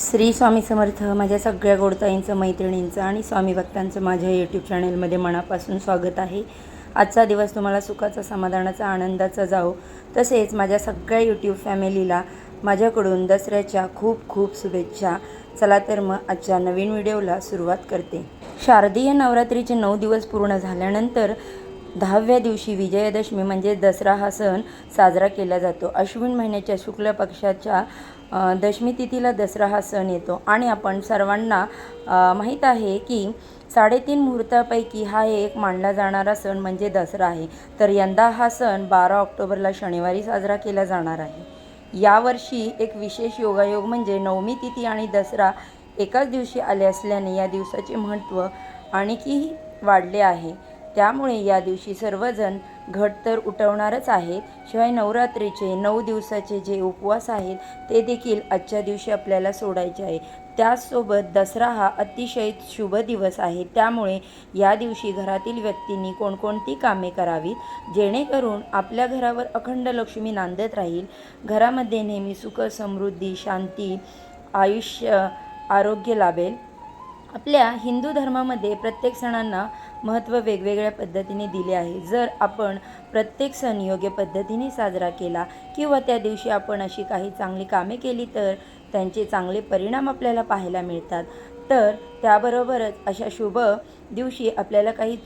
श्री स्वामी समर्थ. माझ्या सगळ्या गोडताईंचं, मैत्रिणींचं आणि स्वामी भक्तांचं माझ्या यूट्यूब चॅनलमध्ये मनापासून स्वागत आहे. आजचा दिवस तुम्हाला सुखाचा, समाधानाचा, आनंदाचा जाओ. तसेच माझ्या सगळ्या यूट्यूब फॅमिलीला माझ्याकडून दसऱ्याच्या खूप खूप शुभेच्छा. चला तर मग आजच्या नवीन व्हिडिओला सुरुवात करते. शारदीय नवरात्रीचे 9 दिवस पूर्ण झाल्यानंतर 10व्या दिवशी विजयादशमी म्हणजे दसरा हा सण साजरा केला जातो. अश्विन महिन्याच्या शुक्ल पक्षाच्या दशमी तिथीला दसरा हा सण येतो आणि आपण सर्वांना माहीत आहे की 3.5 मुहूर्तापैकी हा एक मानला जाणारा सण म्हणजे दसरा आहे. तर यंदा हा सण 12 ऑक्टोबरला शनिवारी साजरा केला जाणार आहे. यावर्षी एक विशेष योगायोग म्हणजे नवमी तिथी आणि दसरा एकाच दिवशी आले असल्याने या दिवसाचे महत्त्व आणखी वाढले आहे. त्यामुळे या दिवशी सर्वजण घट तर उठवणारच आहेत, शिवाय नवरात्रीचे 9 दिवसाचे जे उपवास आहेत ते देखील आजच्या दिवशी आपल्याला सोडायचे आहे. त्याचसोबत दसरा हा अतिशय शुभ दिवस आहे. त्यामुळे या दिवशी घरातील व्यक्तींनी कोणकोणती कामे करावीत जेणेकरून आपल्या घरावर अखंड लक्ष्मी नांदत राहील, घरामध्ये नेहमी सुख, समृद्धी, शांती, आयुष्य, आरोग्य लाभेल. आपल्या हिंदू धर्मामध्ये प्रत्येक सणांना महत्त्व वेगवेगळ्या पद्धतीने दिले आहे. जर आपण प्रत्येक सण योग्य पद्धतीने साजरा केला किंवा त्या दिवशी आपण अशी काही चांगली कामे केली तर त्यांचे चांगले परिणाम आपल्याला पाहायला मिळतात. तर त्याबरोबरच अशा शुभ दिवशी आपल्याला काही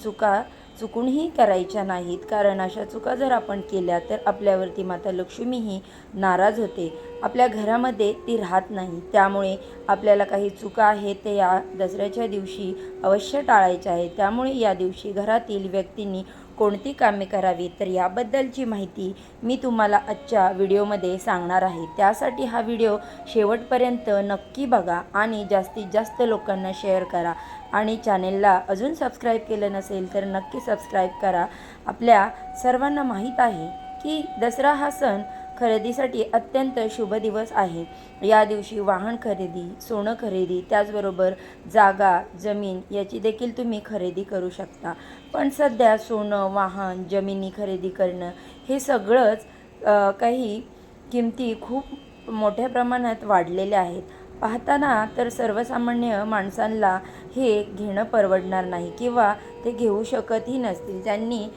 चुकूनही करायच्या नाहीत, कारण अशा चुका जर आपण केल्या तर आपल्यावरती माता लक्ष्मीही नाराज होते, आपल्या घरामध्ये ती राहत नाही. त्यामुळे आपल्याला काही चुका आहेत ते या दसऱ्याच्या दिवशी अवश्य टाळायच्या आहेत. त्यामुळे या दिवशी घरातील व्यक्तींनी कोणती कामे करावी तर याबद्दलची माहिती मी तुम्हाला आजच्या व्हिडिओमध्ये सांगणार आहे. त्यासाठी हा व्हिडिओ शेवटपर्यंत नक्की बघा आणि जास्तीत जास्त लोकांना शेअर करा आणि चॅनेलला अजून सबस्क्राईब केलं नसेल तर नक्की सबस्क्राईब करा. आपल्या सर्वांना माहीत आहे की दसरा हा सण खरेदीसाठी अत्यंत शुभ दिवस आहे. या दिवशी वाहन खरेदी, सोनं खरेदी, त्याचबरोबर जागा, जमीन याची देखील तुम्ही खरेदी करू शकता. पण सध्या सोनं, वाहन, जमिनी खरेदी करणं हे सगळंच काही किमती खूप मोठ्या प्रमाणात वाढलेल्या आहेत. पाहताना तर सर्वसामान्य माणसांना हे घेणं परवडणार नाही किंवा ते घेऊ शकतही नसतील. त्यांनी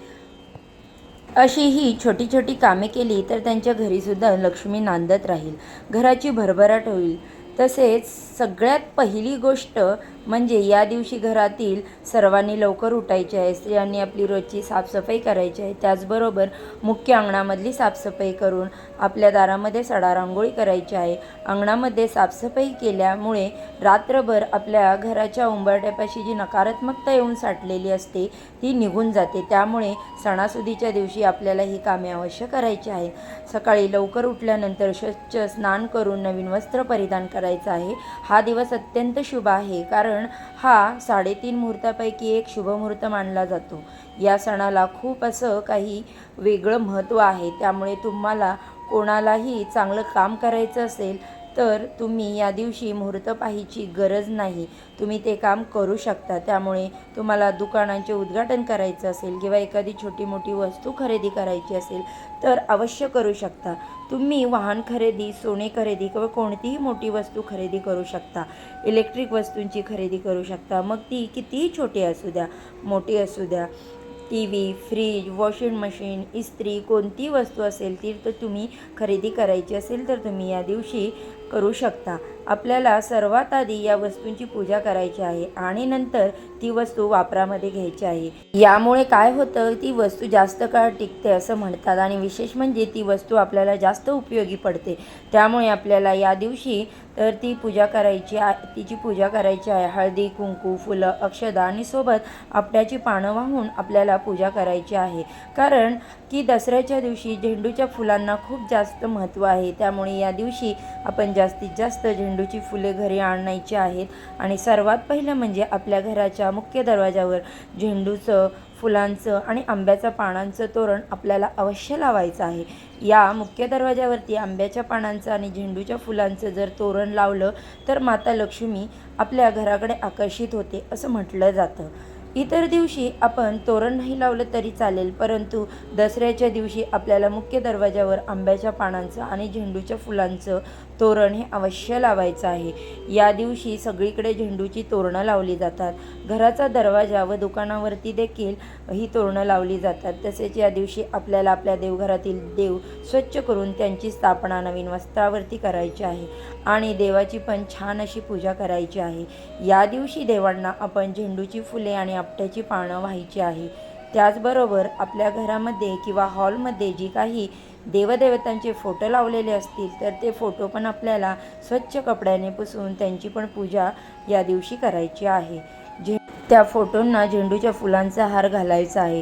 अशी ही छोटी छोटी कामे केली तर त्यांच्या घरीसुद्धा लक्ष्मी नांदत राहील, घराची भरभराट होईल. तसेच सगळ्यात पहिली गोष्ट म्हणजे या दिवशी घरातील सर्वांनी लवकर उठायचे आहे. स्त्रियांनी आपली रोजची साफसफाई करायची आहे. त्याचबरोबर मुख्य अंगणामधली साफसफाई करून आपल्या दारामध्ये सडा रांगोळी करायची आहे. अंगणामध्ये साफसफाई केल्यामुळे रात्रभर आपल्या घराच्या उंबरठ्यापाशी जी नकारात्मकता येऊन साठलेली असते ती निघून जाते. त्यामुळे सणासुदीच्या दिवशी आपल्याला ही कामे अवश्य करायची आहे. सकाळी लवकर उठल्यानंतर स्वच्छ स्नान करून नवीन वस्त्र परिधान करायचं आहे. हा दिवस अत्यंत शुभ आहे, कारण हा 3.5 मुहूर्तापैकी एक शुभ मुहूर्त मानला जातो. या सणाला खूप असं काही वेगळं महत्त्व आहे. त्यामुळे तुम्हाला कोणालाही चांगलं काम करायचं असेल तर तुम्ही या दिवशी मुहूर्त पाहायची गरज नाही, तुम्ही ते काम करू शकता. त्यामुळे तुम्हाला दुकानांचे उद्घाटन करायचं असेल किंवा एखादी छोटी मोठी वस्तू खरेदी करायची असेल तर अवश्य करू शकता. तुम्ही वाहन खरेदी, सोने खरेदी किंवा कोणतीही मोठी वस्तू खरेदी करू शकता. इलेक्ट्रिक वस्तूंची खरेदी करू शकता, मग ती कितीही छोटी असू द्या, मोठी असू द्या. TV, फ्रीज, वॉशिंग मशीन, इस्त्री कोणती वस्तू असेल ती तर तुम्ही खरेदी करायची असेल तर तुम्ही या दिवशी करू शकता. आपल्याला सर्वात आधी या वस्तूंची पूजा करायची आहे आणि नंतर ती वस्तू वापरामध्ये घ्यायची आहे. यामुळे काय होतं, ती वस्तू जास्त काळ टिकते असं म्हणतात आणि विशेष म्हणजे ती वस्तू आपल्याला जास्त उपयोगी पडते. त्यामुळे आपल्याला या दिवशी तर तिची पूजा करायची आहे. हळदी, कुंकू, फुलं, अक्षदा आणि सोबत आपट्याची पानं वाहून आपल्याला पूजा करायची आहे. कारण की दसऱ्याच्या दिवशी झेंडूच्या फुलांना खूप जास्त महत्त्व आहे. त्यामुळे या दिवशी आपण जास्तीत जास्त झेंडूची फुले घरी आणायची आहेत आणि सर्वात पहिलं म्हणजे आपल्या घराच्या मुख्य दरवाजावर झेंडूचं, फुलांचं आणि आंब्याच्या पानांचं तोरण आपल्याला अवश्य लावायचं आहे. या मुख्य दरवाजावरती आंब्याच्या पानांचं आणि झेंडूच्या फुलांचं जर तोरण लावलं तर माता लक्ष्मी आपल्या घराकडे आकर्षित होते असं म्हटलं जातं. इतर दिवशी आपण तोरण नाही लावलं तरी चालेल, परंतु दसऱ्याच्या दिवशी आपल्याला मुख्य दरवाजावर आंब्याच्या पानांचं आणि झेंडूच्या फुलांचं तोरण हे अवश्य लावायचं आहे. या दिवशी सगळीकडे झेंडूची तोरणं लावली जातात. घराचा दरवाजा व दुकानावरती देखील ही तोरणं लावली जातात. तसेच या दिवशी आपल्याला आपल्या देवघरातील देव स्वच्छ करून त्यांची स्थापना नवीन वस्त्रावरती करायची आहे आणि देवाची पण छान अशी पूजा करायची आहे. या दिवशी देवांना आपण झेंडूची फुले आणि आपट्याची पानं व्हायची आहे. त्याचबरोबर आपल्या घरामध्ये किंवा हॉलमध्ये जी काही देवदेवतांचे फोटो लावलेले असतील तर ते फोटो पण आपल्याला स्वच्छ कपड्याने पुसून त्यांची पण पूजा या दिवशी करायची आहे. त्या फोटोंना झेंडूच्या फुलांचा हार घालायचा आहे.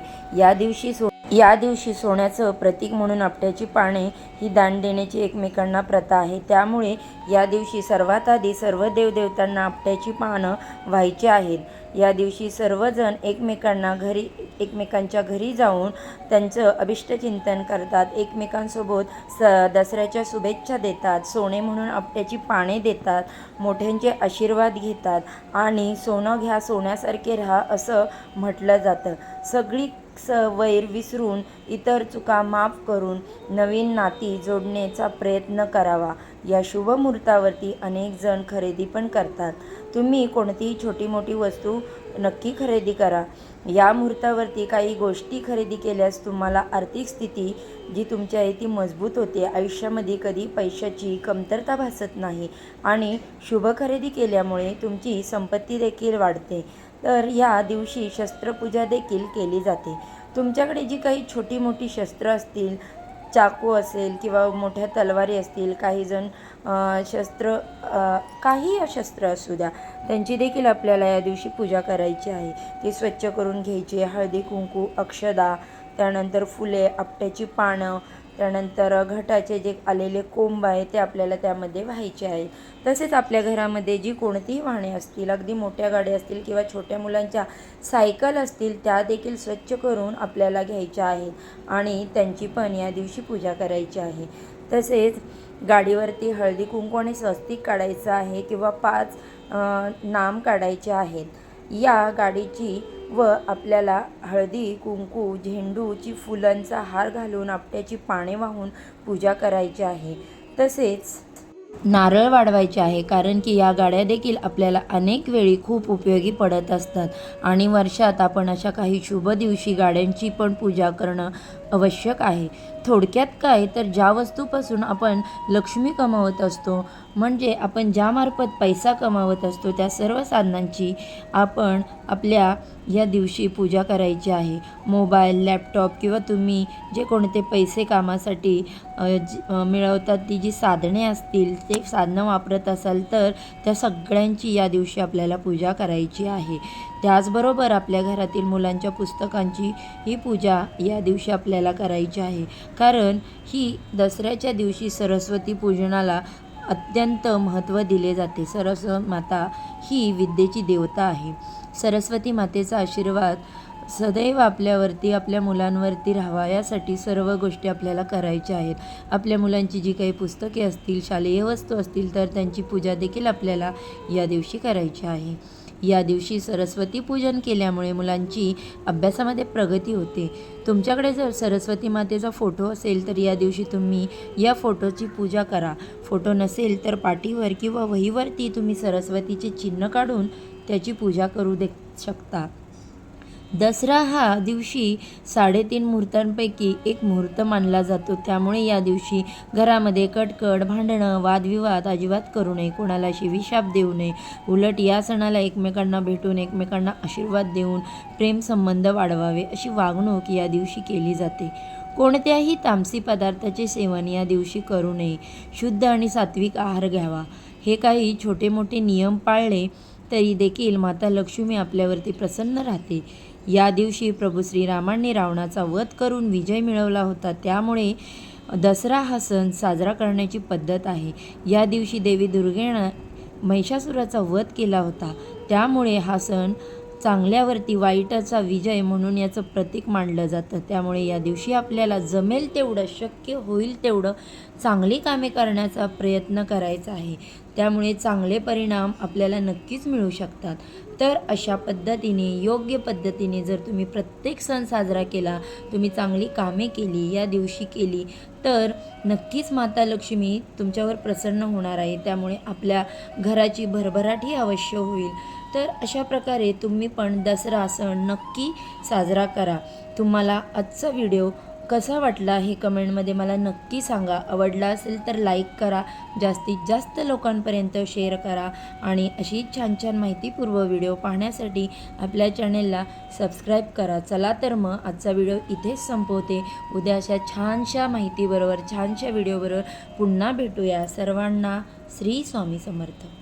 या दिवशी सोन्याचं प्रतीक म्हणून आपट्याची पाने ही दान देण्याची एकमेकांना प्रथा आहे. त्यामुळे या दिवशी सर्वात आधी सर्व देवदेवतांना आपट्याची पानं व्हायची आहेत. या दिवशी सर्वजण एकमेकांच्या घरी जाऊन त्यांचं अभिष्टचिंतन करतात. एकमेकांसोबत दसऱ्याच्या शुभेच्छा देतात. सोने म्हणून आपट्याची पाने देतात. मोठ्यांचे आशीर्वाद घेतात आणि सोनं घ्या सोन्यासारखे राहा असं म्हटलं जातं. सगळी वैर विसरून इतर चुका माफ करून नवीन नाती जोडण्याचा प्रयत्न करावा. या शुभ मुहूर्तावरती अनेक जण खरेदी पण करतात. तुम्ही कोणतीही छोटी मोठी वस्तू नक्की खरेदी करा. या मुहूर्तावरती काही गोष्टी खरेदी केल्यास तुम्हाला आर्थिक स्थिती जी तुमची आहे ती मजबूत होते. आयुष्यामध्ये कधी पैशाची कमतरता भासत नाही आणि शुभ खरेदी केल्यामुळे तुमची संपत्ती देखील वाढते. तर या दिवशी शस्त्रपूजा देखील केली जाते. तुमच्याकडे जी काही छोटी मोठी शस्त्र असतील, चाकू असेल किंवा मोठ्या तलवारी असतील, काही जण काही शस्त्र असू द्या, त्यांची देखील आपल्याला या दिवशी पूजा करायची आहे. ती स्वच्छ करून घ्यायची. हळदी कुंकू, अक्षदा, त्यानंतर फुले, आपट्याची पानं, त्यानंतर घटाचे जे आलेले कोंब आहे ते आपल्याला त्यामध्ये व्हायचे आहे. तसेच आपल्या घरामध्ये जी कोणतीही वाहने असतील, अगदी मोठ्या गाड्या असतील किंवा छोट्या मुलांच्या सायकल असतील, त्या देखील स्वच्छ करून आपल्याला घ्यायच्या आहेत आणि त्यांची पण या दिवशी पूजा करायची आहे. तसेच गाडीवरती हळदी कुंकू आणि स्वस्तिक काढायचं आहे किंवा 5 नाम काढायचे आहेत. या गाडीची व आपल्याला हळदी कुंकू, झेंडूची फुलांचा हार घालून आपट्याची पाने वाहून पूजा करायची आहे. तसेच नारळ वाढवायचे आहे, कारण की या गाड्या देखील आपल्याला अनेक वेळी खूप उपयोगी पडत असतात आणि वर्षात आपण अशा काही शुभ दिवशी गाड्यांची पण पूजा करणं आवश्यक आहे. थोडक्यात काय तर ज्या वस्तूपासून आपण लक्ष्मी कमावत असतो, म्हणजे आपण ज्यामार्फत पैसा कमावत असतो, त्या सर्व साधनांची आपण आपल्या या दिवशी पूजा करायची आहे. मोबाईल, लॅपटॉप किंवा तुम्ही जे कोणते पैसे कामासाठी मिळवतात ती जी साधने असतील, ते साधनं वापरत असाल तर त्या सगळ्यांची या दिवशी आपल्याला पूजा करायची आहे. त्याचबरोबर आपल्या घरातील मुलांच्या पुस्तकांची ही पूजा या दिवशी आपल्याला करायची आहे, कारण ही दसऱ्याच्या दिवशी सरस्वती पूजनाला अत्यंत महत्त्व दिले जाते. सरस्वती माता ही विद्येची देवता आहे. सरस्वती मातेचा आशीर्वाद सदैव आपल्यावरती, आपल्या मुलांवरती राहावा यासाठी सर्व गोष्टी आपल्याला करायच्या आहेत. आपल्या मुलांची जी काही पुस्तके असतील, शालेय वस्तू असतील, तर त्यांची पूजा देखील आपल्याला या दिवशी करायची आहे. या दिवशी सरस्वती पूजन केल्यामुळे मुलांची अभ्यासामध्ये प्रगती होते. तुमच्याकडे जर सरस्वती मातेचा फोटो असेल तर या दिवशी तुम्ही या फोटोची पूजा करा. फोटो नसेल तर पाटीवर किंवा वहीवरती तुम्ही सरस्वतीचे चिन्ह काढून त्याची पूजा करू शकता. दसरा हा दिवशी 3.5 मुहूर्तांपैकी एक मुहूर्त मानला जातो. त्यामुळे या दिवशी घरामध्ये कटकट, भांडणं, वादविवाद अजिबात करू नये. कोणाला शिवीशाप देऊ नये. उलट या सणाला एकमेकांना भेटून, एकमेकांना आशीर्वाद देऊन प्रेमसंबंध वाढवावे अशी वागणूक या दिवशी केली जाते. कोणत्याही तामसी पदार्थाचे सेवन या दिवशी करू नये. शुद्ध आणि सात्विक आहार घ्यावा. हे काही छोटे मोठे नियम पाळले तरी देखील माता लक्ष्मी आपल्यावरती प्रसन्न राहते. या दिवशी प्रभू श्रीरामांनी रावणाचा वध करून विजय मिळवला होता. त्यामुळे दसरा हा सण साजरा करण्याची पद्धत आहे. या दिवशी देवी दुर्गेनं महिषासुराचा वध केला होता. त्यामुळे हा सण चांगल्यावरती वाईटाचा विजय म्हणून याचं प्रतीक मानलं जातं. त्यामुळे या दिवशी आपल्याला जमेल तेवढं, शक्य होईल तेवढं चांगली कामे करण्याचा प्रयत्न करायचा आहे. त्यामुळे चांगले परिणाम आपल्याला नक्कीच मिळू शकतात. तर अशा पद्धतीने, योग्य पद्धतीने जर तुम्ही प्रत्येक सण साजरा केला, तुम्ही चांगली कामे केली, या दिवशी केली, तर नक्कीच माता लक्ष्मी तुमच्यावर प्रसन्न होणार आहे. त्यामुळे आपल्या घराची भरभराटही अवश्य होईल. तर अशा प्रकारे तुम्ही पण दसरा सण नक्की साजरा करा. तुम्हाला आजचा व्हिडिओ कसा वाटला हे कमेंटमध्ये मला नक्की सांगा. आवडला असेल तर लाईक करा, जास्तीत जास्त लोकांपर्यंत शेअर करा आणि अशी छान छान माहितीपूर्व व्हिडिओ पाहण्यासाठी आपल्या चॅनेलला सबस्क्राईब करा. चला तर मग आजचा व्हिडिओ इथेच संपवते. उद्या अशा छानशा माहितीबरोबर, छानशा व्हिडिओबरोबर पुन्हा भेटूया. सर्वांना श्री स्वामी समर्थ.